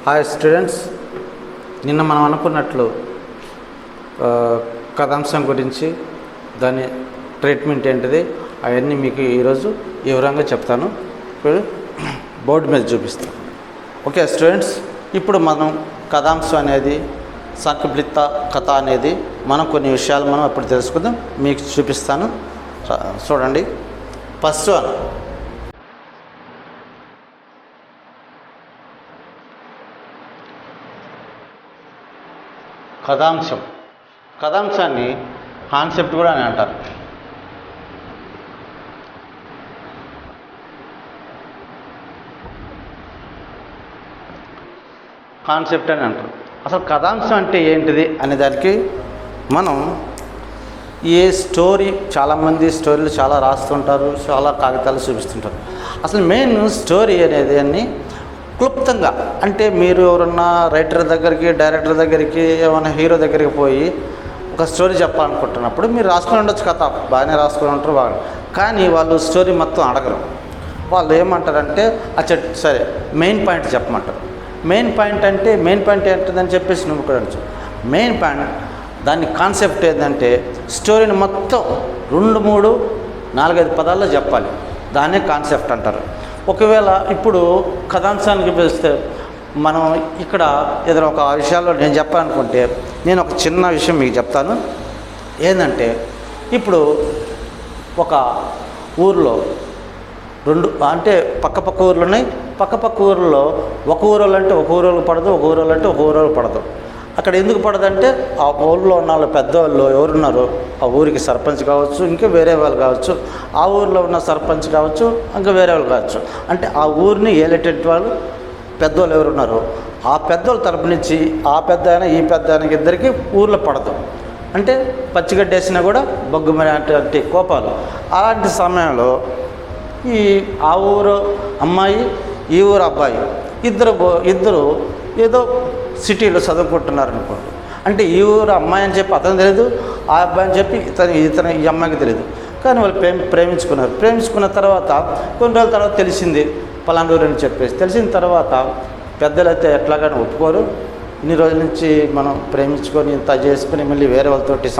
Hi students, నిన్న మనం అనుకున్నట్లు కథాంశం గురించి దాని ట్రీట్మెంట్ ఏంటిది అవన్నీ మీకు ఈరోజు వివరంగా చెప్తాను. ఇప్పుడు బోర్డు మీద చూపిస్తాను. ఓకే స్టూడెంట్స్, ఇప్పుడు మనం కథాంశం అనేది సంక్షిప్త కథ అనేది మనం కొన్ని విషయాలు మనం ఇప్పుడు తెలుసుకుందాం. మీకు చూపిస్తాను, చూడండి. ఫస్ట్ వన్, కథాంశం. కథాంశాన్ని కాన్సెప్ట్ కూడా అని అంటారు. కాన్సెప్ట్ అని అంటారు. అసలు కథాంశం అంటే ఏంటిది అనే దానికి మనం ఏ స్టోరీ, చాలామంది స్టోరీలు చాలా రాస్తుంటారు, చాలా కాగితాలు చూపిస్తుంటారు. అసలు మెయిన్ స్టోరీ అనేది అన్ని క్లుప్తంగా, అంటే మీరు ఎవరన్నా రైటర్ దగ్గరికి, డైరెక్టర్ దగ్గరికి, ఏమైనా హీరో దగ్గరికి పోయి ఒక స్టోరీ చెప్పాలనుకుంటున్నప్పుడు మీరు రాసుకొని ఉండొచ్చు, కథ బాగానే రాసుకొని ఉంటారు బాగా, కానీ వాళ్ళు స్టోరీ మొత్తం అడగరు. వాళ్ళు ఏమంటారంటే సరే మెయిన్ పాయింట్ చెప్పమంటారు. మెయిన్ పాయింట్ అంటే మెయిన్ పాయింట్ ఏంటిదని చెప్పేసి నువ్వు కూడా అనొచ్చు. మెయిన్ పాయింట్ దాని కాన్సెప్ట్ ఏంటంటే స్టోరీని మొత్తం 2, 3, 4, 5 పదాల్లో చెప్పాలి. దాన్నే కాన్సెప్ట్ అంటారు. ఒకవేళ ఇప్పుడు కథాంశానికి పిలిస్తే మనం ఇక్కడ ఏదైనా ఒక విషయాల్లో నేను చెప్పాలనుకుంటే నేను ఒక చిన్న విషయం మీకు చెప్తాను. ఏంటంటే ఇప్పుడు ఒక ఊరిలో 2 అంటే పక్క ఊర్లు ఉన్నాయి. పక్క ఊర్లో ఒక ఊరోళ్ళు అంటే ఒక ఊరోళ్ళు పడదు, ఒక ఊరోళ్ళు అంటే ఒక ఊరోళ్ళు పడదు. అక్కడ ఎందుకు పడదంటే ఆ ఊళ్ళో ఉన్న వాళ్ళు పెద్దవాళ్ళు ఎవరున్నారో ఆ ఊరికి సర్పంచ్ కావచ్చు, ఇంకా వేరే వాళ్ళు కావచ్చు, ఆ ఊరిలో ఉన్న సర్పంచ్ కావచ్చు, ఇంకా వేరే వాళ్ళు కావచ్చు, అంటే ఆ ఊరిని ఏలేటటువంటి వాళ్ళు పెద్దవాళ్ళు ఎవరున్నారో ఆ పెద్దవాళ్ళ తరపు నుంచి ఆ పెద్ద అయినా ఈ పెద్ద అయినా ఇద్దరికి ఊర్లో పడదు. అంటే పచ్చిగడ్డేసినా కూడా బొగ్గుమనేటువంటి కోపాలు. అలాంటి సమయంలో ఆ ఊరు అమ్మాయి, ఈ ఊరు అబ్బాయి ఇద్దరు ఏదో సిటీలో చదువుకుంటున్నారు అనుకోండి. అంటే ఈ ఊరు అమ్మాయి అని చెప్పి అతను తెలియదు, ఆ అబ్బాయి అని చెప్పి ఇతను ఈ అమ్మాయికి తెలియదు. కానీ వాళ్ళు ప్రేమించుకున్నారు. ప్రేమించుకున్న తర్వాత కొన్ని రోజుల తర్వాత తెలిసింది పలానా ఊరు అని చెప్పేసి. తెలిసిన తర్వాత పెద్దలైతే ఎట్లాగానే ఒప్పుకోరు. ఇన్ని రోజుల నుంచి మనం ప్రేమించుకొని ఇంత చేసుకుని మళ్ళీ వేరే వాళ్ళతోటి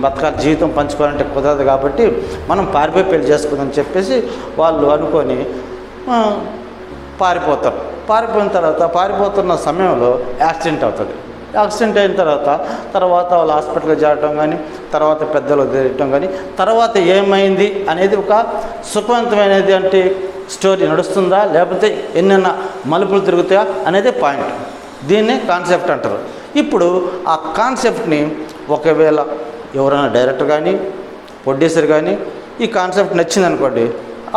బతకాలి, జీవితం పంచుకోవాలంటే కుదరదు. కాబట్టి మనం పారిపోయి పెళ్లి చేసుకుందని చెప్పేసి వాళ్ళు అనుకొని పారిపోతారు. పారిపోయిన తర్వాత పారిపోతున్న సమయంలో యాక్సిడెంట్ అవుతుంది. యాక్సిడెంట్ అయిన తర్వాత వాళ్ళు హాస్పిటల్కి చేరటం కానీ, తర్వాత పెద్దలు తెలియటం కానీ, తర్వాత ఏమైంది అనేది ఒక సుఖవంతమైనది అంటే స్టోరీ నడుస్తుందా లేకపోతే ఎన్నెన్న మలుపులు తిరుగుతాయా అనేది పాయింట్. దీన్నే కాన్సెప్ట్ అంటారు. ఇప్పుడు ఆ కాన్సెప్ట్ని ఒకవేళ ఎవరైనా డైరెక్టర్ కానీ, ప్రొడ్యూసర్ కానీ ఈ కాన్సెప్ట్ నచ్చిందనుకోండి,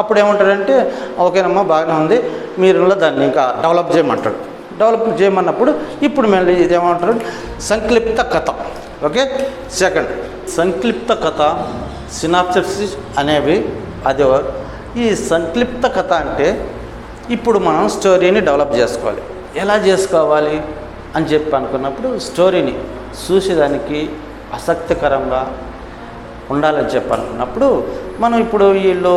అప్పుడు ఏమంటారంటే ఓకేనమ్మా బాగానే ఉంది, మీరు దాన్ని ఇంకా డెవలప్ చేయమంటాడు. డెవలప్ చేయమన్నప్పుడు ఇప్పుడు మళ్ళీ ఇదేమంటారు, సంక్లిప్త కథ. ఓకే, సెకండ్ సంక్లిప్త కథ, సినాప్సిస్ అనేవి. అది ఈ సంక్లిప్త కథ అంటే ఇప్పుడు మనం స్టోరీని డెవలప్ చేసుకోవాలి. ఎలా చేసుకోవాలి అని చెప్పి అనుకున్నప్పుడు స్టోరీని చూసేదానికి ఆసక్తికరంగా ఉండాలని చెప్పి అనుకున్నప్పుడు మనం ఇప్పుడు వీళ్ళు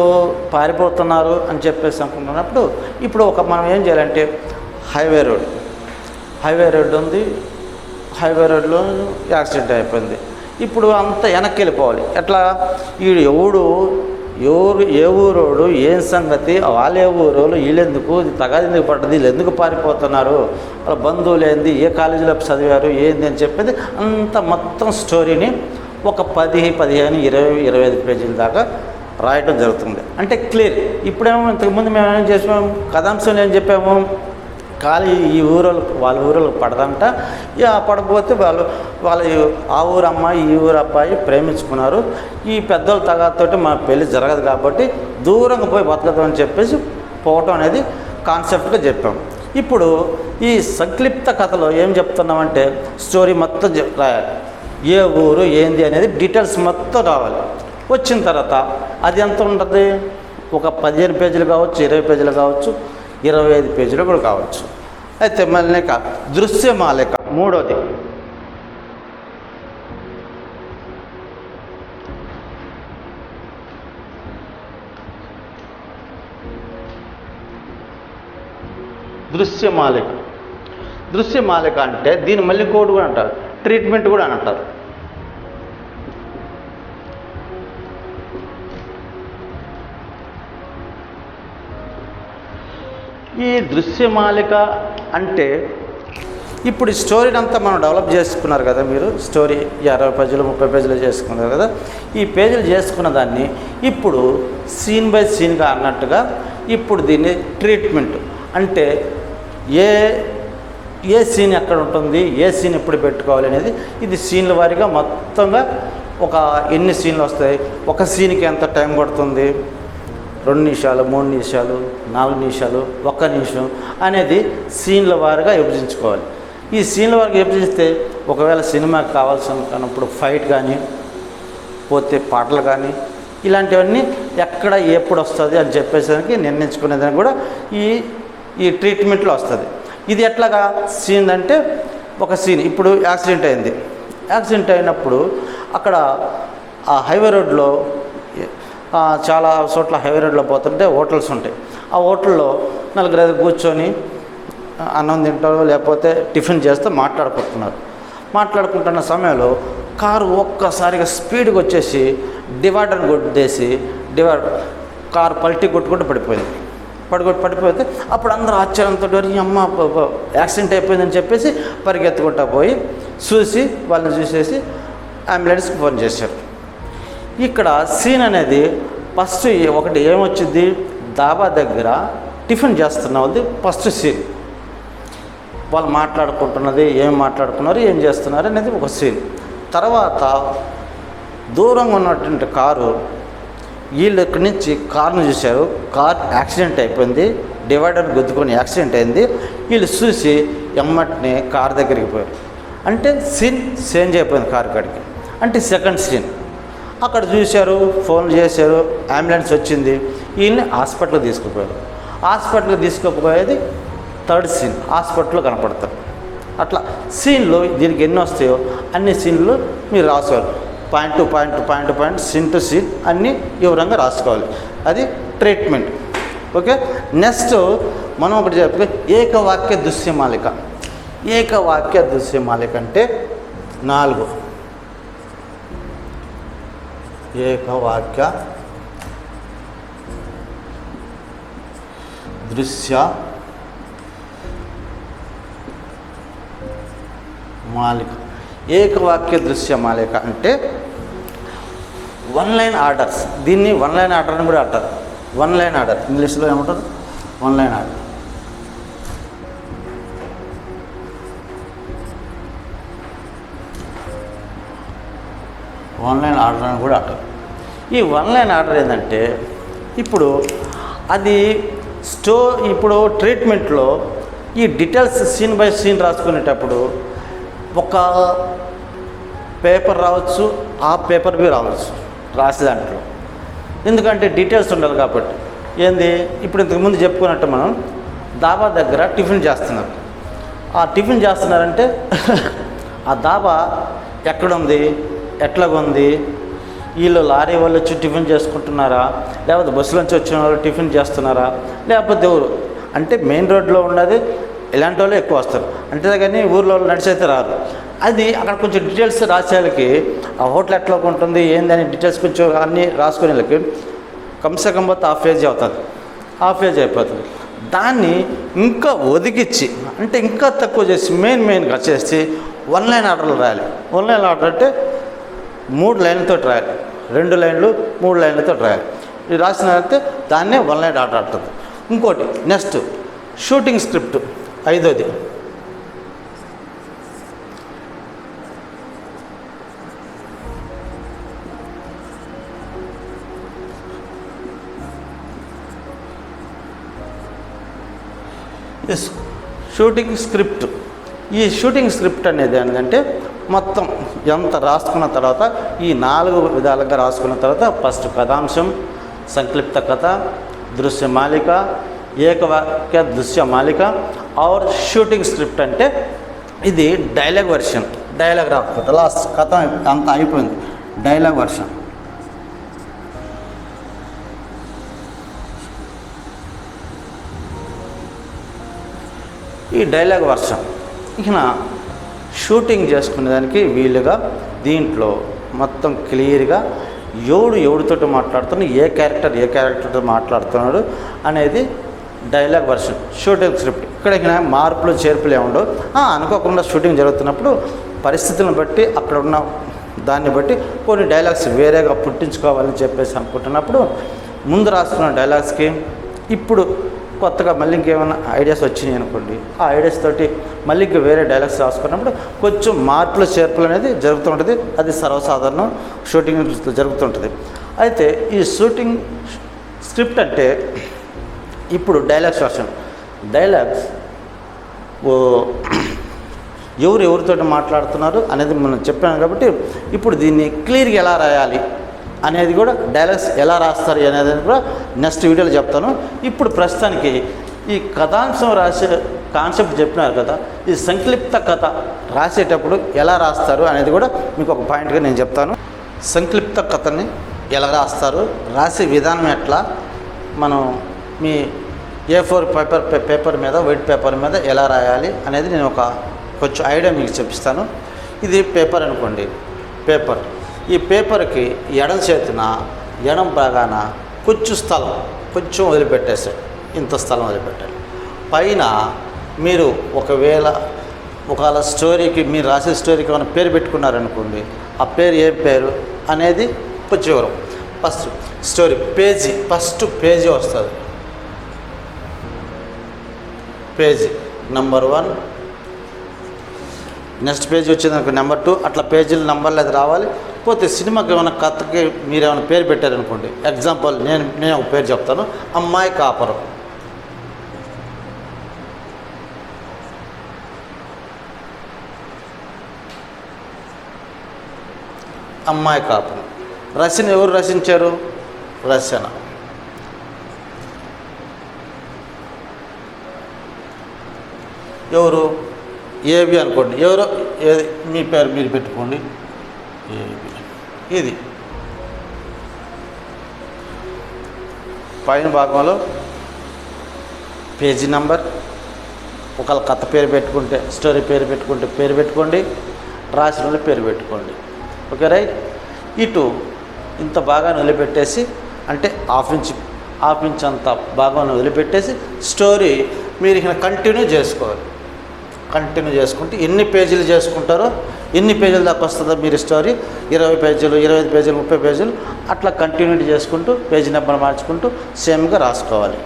పారిపోతున్నారు అని చెప్పేసి అనుకున్నప్పుడు ఇప్పుడు మనం ఏం చేయాలంటే హైవే రోడ్ ఉంది. హైవే రోడ్లో యాక్సిడెంట్ అయిపోయింది. ఇప్పుడు అంతా వెనక్కి వెళ్ళిపోవాలి. ఎట్లా వీడు ఏ ఊరోడు, ఏం సంగతి, వాళ్ళే ఊరోళ్ళు, వీళ్ళెందుకు తగాది ఎందుకు పడ్డది, వీళ్ళు ఎందుకు పారిపోతున్నారు, వాళ్ళ బంధువులు ఏంది, ఏ కాలేజీలో చదివారు, ఏంది అని చెప్పేది అంత మొత్తం స్టోరీని ఒక 10, 15, 20, 25 పేజీల దాకా రాయటం జరుగుతుంది. అంటే క్లియర్. ఇప్పుడేమో ఇంతకుముందు మేము ఏం చేసాము, కథాంశంలో ఏం చెప్పాము, ఖాళీ ఈ వాళ్ళ ఊరోళ్ళకి పడదంట. పడకపోతే వాళ్ళ ఆ ఊరు అమ్మాయి, ఈ ఊరు అబ్బాయి ప్రేమించుకున్నారు, ఈ పెద్దోళ్ళ తగాతోటి మన పెళ్ళి జరగదు కాబట్టి దూరంగా పోయి బతకదాం అని చెప్పేసి పోవటం అనేది కాన్సెప్ట్గా చెప్పాం. ఇప్పుడు ఈ సంక్లిప్త కథలో ఏం చెప్తున్నామంటే స్టోరీ మొత్తం రాయాలి. ఏ ఊరు ఏంది అనేది డీటెయిల్స్ మొత్తం రావాలి. వచ్చిన తర్వాత అది ఎంత ఉంటుంది, ఒక 15 పేజీలు కావచ్చు, 20 పేజీలు కావచ్చు, 25 పేజీలు కూడా కావచ్చు. అయితే మళ్ళీ దృశ్యమాలిక మూడోది. దృశ్యమాలిక దృశ్యమాలిక అంటే దీని మళ్ళీ కోడ్ కూడా అంటారు, ట్రీట్మెంట్ కూడా అని అంటారు. ఈ దృశ్యమాలిక అంటే ఇప్పుడు ఈ స్టోరీని అంతా మనం డెవలప్ చేసుకున్నారు కదా, మీరు స్టోరీ 20 పేజీలు 30 పేజీలు చేసుకున్నారు కదా, ఈ పేజీలు చేసుకున్న దాన్ని ఇప్పుడు సీన్ బై సీన్గా అన్నట్టుగా ఇప్పుడు దీన్ని ట్రీట్మెంట్ అంటే ఏ సీన్ ఎక్కడ ఉంటుంది, ఏ సీన్ ఎప్పుడు పెట్టుకోవాలి అనేది ఇది సీన్ల వారీగా మొత్తంగా ఒక ఎన్ని సీన్లు వస్తాయి, ఒక సీన్కి ఎంత టైం పడుతుంది, 2 నిమిషాలు 3 నిమిషాలు 4 నిమిషాలు 1 నిమిషం అనేది సీన్ల వారీగా విభజించుకోవాలి. ఈ సీన్ల వారికి విభజిస్తే ఒకవేళ సినిమాకి కావాల్సినప్పుడు ఫైట్ కానీ పోతే పాటలు కానీ ఇలాంటివన్నీ ఎక్కడ ఎప్పుడు వస్తుంది అని చెప్పేసరికి నిర్ణయించుకునేదానికి కూడా ఈ ట్రీట్మెంట్లో వస్తుంది. ఇది ఎట్లాగా సీన్ అంటే ఒక సీన్ ఇప్పుడు యాక్సిడెంట్ అయినప్పుడు అక్కడ ఆ హైవే రోడ్లో చాలా చోట్ల హైవే రోడ్లో పోతుంటే హోటల్స్ ఉంటాయి. ఆ హోటల్లో 4 కూర్చొని అన్నం తింటారో లేకపోతే టిఫిన్ చేస్తూ మాట్లాడుకుంటున్న సమయంలో కారు ఒక్కసారిగా స్పీడ్గా వచ్చేసి డివైడర్ని కొట్టేసి కారు పల్టీ కొట్టుకుంటూ పడిపోతే అప్పుడు అందరూ ఆశ్చర్యంతో అమ్మ యాక్సిడెంట్ అయిపోయిందని చెప్పేసి పరిగెత్తుకుంటా పోయి వాళ్ళని చూసేసి అంబులెన్స్కి ఫోన్ చేశారు. ఇక్కడ సీన్ అనేది ఫస్ట్ ఒకటి ఏమొచ్చింది, దాబా దగ్గర టిఫిన్ చేస్తున్నది ఫస్ట్ సీన్. వాళ్ళు మాట్లాడుకుంటున్నది, ఏం మాట్లాడుకున్నారు, ఏం చేస్తున్నారు అనేది ఒక సీన్. తర్వాత దూరంగా ఉన్నటువంటి కారు, వీళ్ళు ఇక్కడి నుంచి కారును చూశారు, కార్ యాక్సిడెంట్ అయిపోయింది, డివైడర్ గుద్దుకొని యాక్సిడెంట్ అయింది. వీళ్ళు చూసి ఎమ్మటిని కార్ దగ్గరికి పోయారు. అంటే సీన్ చేంజ్ అయిపోయింది కారు కాడికి. అంటే సెకండ్ సీన్ అక్కడ చూశారు, ఫోన్ చేశారు, అంబులెన్స్ వచ్చింది, వీళ్ళని హాస్పిటల్కి తీసుకుపోయారు. హాస్పిటల్కి తీసుకుపోయేది థర్డ్ సీన్, హాస్పిటల్లో కనపడతారు. అట్లా సీన్లు దీనికి ఎన్ని వస్తాయో అన్ని సీన్లు మీరు రాసుకోవాలి. Point to point scene to scene అన్నీ వివరంగా రాసుకోవాలి. అది ట్రీట్మెంట్. ఓకే, నెక్స్ట్ మనం ఒకటి చెప్తే ఏకవాక్య దృశ్యమాలిక. ఏకవాక్య దృశ్యమాలిక అంటే 4 ఏకవాక్య దృశ్యమాలిక. ఏకవాక్య దృశ్యమాలిక అంటే 1 లైన్ ఆర్డర్స్. దీన్ని 1 లైన్ ఆర్డర్ అని కూడా అంటారు. 1 లైన్ ఆర్డర్ ఇంగ్లీష్లో ఏమంటారు, 1 line order. One line order అని కూడా అంటారు. ఈ 1 లైన్ ఆర్డర్ ఏంటంటే ఇప్పుడు అది ఇప్పుడు ట్రీట్మెంట్లో ఈ డీటెయిల్స్ సీన్ బై సీన్ రాసుకునేటప్పుడు ఒక పేపర్ రావచ్చు, ఆ పేపర్ బి రావచ్చు రాసే దాంట్లో. ఎందుకంటే డీటెయిల్స్ ఉండాలి కాబట్టి. ఇప్పుడు ఇంతకుముందు చెప్పుకున్నట్టు మనం దాబా దగ్గర టిఫిన్ చేస్తున్నారు. ఆ టిఫిన్ చేస్తున్నారంటే ఆ దాబా ఎక్కడుంది, ఎట్లాగుంది, వీళ్ళు లారీ వాళ్ళు వచ్చి టిఫిన్ చేసుకుంటున్నారా, లేకపోతే బస్సులోంచి వచ్చిన వాళ్ళు టిఫిన్ చేస్తున్నారా, లేకపోతే ఎవరు అంటే మెయిన్ రోడ్లో ఉన్నది ఇలాంటి వాళ్ళు ఎక్కువ వస్తారు. అంటే కానీ ఊర్లో నడిచైతే రారు. అది అక్కడ కొంచెం డీటెయిల్స్ రాసేళ్ళకి ఆ హోటల్ ఎట్లా ఉంటుంది ఏందని డీటెయిల్స్ కొంచెం అన్నీ రాసుకునే వాళ్ళకి కమ్సే కమ్ పోతే హాఫ్ పేజ్ అయిపోతుంది. దాన్ని ఇంకా ఒదిగిచ్చి అంటే ఇంకా తక్కువ చేసి మెయిన్గా చేసి 1 లైన్ ఆర్డర్లు రాయాలి. 1 లైన్ ఆర్డర్ అంటే 3 లైన్లతో రాయాలి, 2 లైన్లు 3 లైన్లతో రాయాలి. ఇది రాసినట్లయితే దాన్నే 1 లైన్ ఆర్డర్ అంటుంది. ఇంకోటి నెక్స్ట్ షూటింగ్ స్క్రిప్ట్ 5వది. Shooting script. ఈ షూటింగ్ స్క్రిప్ట్ అనేది ఏంటంటే మొత్తం ఎంత రాసుకున్న తర్వాత ఈ 4 విధాలుగా రాసుకున్న తర్వాత ఫస్ట్ కథాంశం, సంక్లిప్త కథ, దృశ్యమాలిక, ఏకవాక్య దృశ్యమాలిక ఆర్ షూటింగ్ స్క్రిప్ట్ అంటే ఇది డైలాగ్ వర్షన్. డైలాగ్ రాకపోతే లాస్ట్ కథ అంతా అయిపోయింది, డైలాగ్ వర్షన్. ఈ డైలాగ్ వర్షన్ ఇక షూటింగ్ చేసుకునేదానికి వీలుగా దీంట్లో మొత్తం క్లియర్గా ఎవరితో మాట్లాడుతున్నాడు, ఏ క్యారెక్టర్తో మాట్లాడుతున్నాడు అనేది డైలాగ్ వర్షన్, షూటింగ్ స్క్రిప్ట్. ఇక్కడ మార్పులు చేర్పులు ఏముండవు. అనుకోకుండా షూటింగ్ జరుగుతున్నప్పుడు పరిస్థితులను బట్టి అక్కడ ఉన్న దాన్ని బట్టి కొన్ని డైలాగ్స్ వేరేగా పుట్టించుకోవాలని చెప్పేసి అనుకుంటున్నప్పుడు ముందు రాసుకున్న డైలాగ్స్కి ఇప్పుడు కొత్తగా మళ్ళీ ఇంకేమైనా ఐడియాస్ వచ్చినాయి అనుకోండి, ఆ ఐడియాస్ తోటి మళ్ళీ ఇంకా వేరే డైలాగ్స్ రాసుకున్నప్పుడు కొంచెం మార్పులు చేర్పులు అనేది జరుగుతుంటుంది. అది సర్వసాధారణం షూటింగ్ జరుగుతుంటుంది. అయితే ఈ షూటింగ్ స్క్రిప్ట్ అంటే ఇప్పుడు డైలాగ్స్ వర్షన్. డైలాగ్స్ ఎవరితో మాట్లాడుతున్నారు అనేది మనం చెప్పాను కాబట్టి ఇప్పుడు దీన్ని క్లియర్గా ఎలా రాయాలి అనేది కూడా డైలాగ్స్ ఎలా రాస్తారు అనేది కూడా నెక్స్ట్ వీడియోలో చెప్తాను. ఇప్పుడు ప్రస్తుతానికి ఈ కథాంశం రాసే కాన్సెప్ట్ చెప్పినారు కదా, ఈ సంక్లిప్త కథ రాసేటప్పుడు ఎలా రాస్తారు అనేది కూడా మీకు ఒక పాయింట్గా నేను చెప్తాను. సంక్లిప్త కథని ఎలా రాస్తారు, రాసే విధానం ఎట్లా, మనం మీ A4 పేపర్ మీద వైట్ పేపర్ మీద ఎలా రాయాలి అనేది నేను ఒక కొంచెం ఐడియా మీకు చూపిస్తాను. ఇది పేపర్ అనుకోండి, పేపర్. ఈ పేపర్కి ఎడం చేతిన ఎడం భాగాన కొంచెం వదిలిపెట్టేసాడు, ఇంత స్థలం వదిలిపెట్టాలి. పైన మీరు ఒకవేళ స్టోరీకి మీరు రాసే స్టోరీకి ఏమైనా పేరు పెట్టుకున్నారనుకోండి, ఆ పేరు ఏం పేరు అనేది కొంచెం వివరం. First story page, first page వస్తుంది, పేజీ నెంబర్ 1. నెక్స్ట్ పేజీ వచ్చిందనుకో నెంబర్ 2. అట్లా పేజీలు నెంబర్లు అది రావాలి. పోతే సినిమాకి ఏమైనా కథకి మీరు ఏమైనా పేరు పెట్టారనుకోండి, ఎగ్జాంపుల్ నేను ఒక పేరు చెప్తాను, అమ్మాయి కాపురం. అమ్మాయి కాపురం రచన ఎవరు రచించారు? రచన. ఎవరు? ఏబి అనుకోండి, ఎవరో ఏది మీ పేరు మీరు పెట్టుకోండి, ఏబి. ఇది పైన భాగంలో పేజీ నెంబర్, ఒకవేళ కథ పేరు పెట్టుకుంటే స్టోరీ పేరు పెట్టుకుంటే పేరు పెట్టుకోండి, రాసిన పేరు పెట్టుకోండి. Okay right. ఇటు ఇంత భాగాన్ని వదిలిపెట్టేసి, అంటే హాఫ్ ఇంచ్ అంత భాగాన్ని వదిలిపెట్టేసి స్టోరీ మీరు ఇక కంటిన్యూ చేసుకోవాలి. కంటిన్యూ చేసుకుంటే ఎన్ని పేజీలు చేసుకుంటారో, ఎన్ని పేజీల దాకా వస్తుందో మీరు స్టోరీ, 20 పేజీలు, 25 పేజీలు, 30 పేజీలు అట్లా కంటిన్యూటీ చేసుకుంటూ పేజీ నెంబర్ మార్చుకుంటూ సేమ్గా రాసుకోవాలి.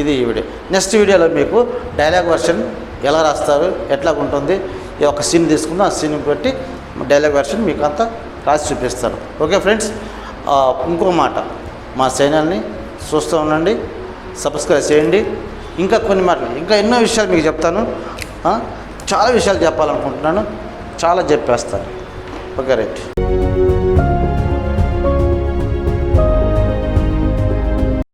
ఇది ఈ వీడియో. నెక్స్ట్ వీడియోలో మీకు డైలాగ్ వర్షన్ ఎలా రాస్తారు, ఎట్లా ఉంటుంది, ఒక సీన్ తీసుకుందాం, ఆ సీన్ బట్టి డైలాగ్ వర్షన్ మీకు అంతా రాసి చూపిస్తాను. Okay friends. ఇంకో మాట, మా ఛానల్ని చూస్తూ ఉండండి, సబ్స్క్రైబ్ చేయండి. ఇంకా కొన్ని మాటలు, ఇంకా ఎన్నో విషయాలు మీకు చెప్తాను. చాలా విషయాలు చెప్పాలనుకుంటున్నాను, చాలా చెప్పేస్తాను. Okay right.